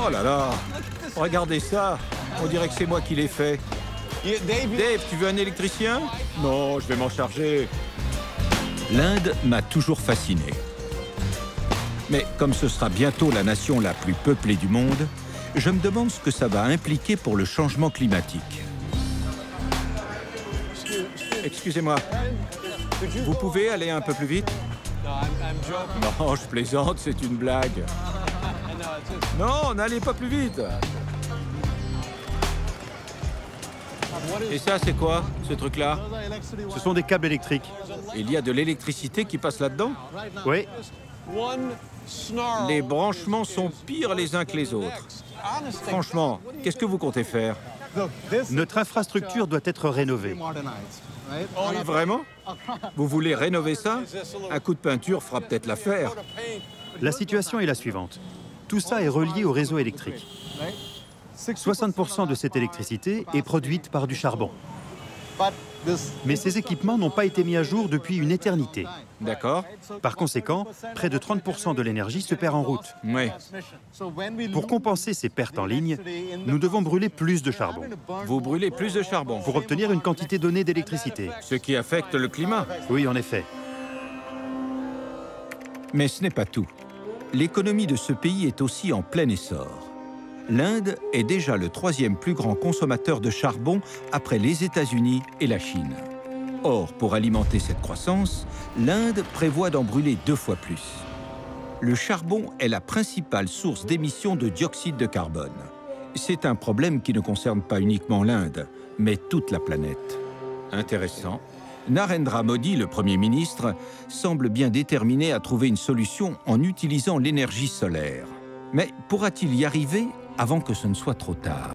Oh là là, regardez ça. On dirait que c'est moi qui l'ai fait. Dave, tu veux un électricien? Non, je vais m'en charger. L'Inde m'a toujours fasciné. Mais comme ce sera bientôt la nation la plus peuplée du monde, je me demande ce que ça va impliquer pour le changement climatique. Excusez-moi, vous pouvez aller un peu plus vite? Non, je plaisante, c'est une blague. Non, n'allez pas plus vite. Et ça, c'est quoi, ce truc-là? Ce sont des câbles électriques. Il y a de l'électricité qui passe là-dedans? Oui. Les branchements sont pires les uns que les autres. Franchement, qu'est-ce que vous comptez faire? Notre infrastructure doit être rénovée. Vraiment? Vous voulez rénover ça? Un coup de peinture fera peut-être l'affaire. La situation est la suivante. Tout ça est relié au réseau électrique. 60% de cette électricité est produite par du charbon. Mais ces équipements n'ont pas été mis à jour depuis une éternité. D'accord. Par conséquent, près de 30% de l'énergie se perd en route. Oui. Pour compenser ces pertes en ligne, nous devons brûler plus de charbon Vous brûlez plus de charbon, pour obtenir une quantité donnée d'électricité. ce qui affecte le climat. Oui, en effet. Mais ce n'est pas tout. L'économie de ce pays est aussi en plein essor. L'Inde est déjà le 3e plus grand consommateur de charbon après les États-Unis et la Chine. Or, pour alimenter cette croissance, l'Inde prévoit d'en brûler 2 fois plus. Le charbon est la principale source d'émissions de dioxyde de carbone. C'est un problème qui ne concerne pas uniquement l'Inde, mais toute la planète. Intéressant. Narendra Modi, le Premier ministre, semble bien déterminé à trouver une solution en utilisant l'énergie solaire. Mais pourra-t-il y arriver avant que ce ne soit trop tard?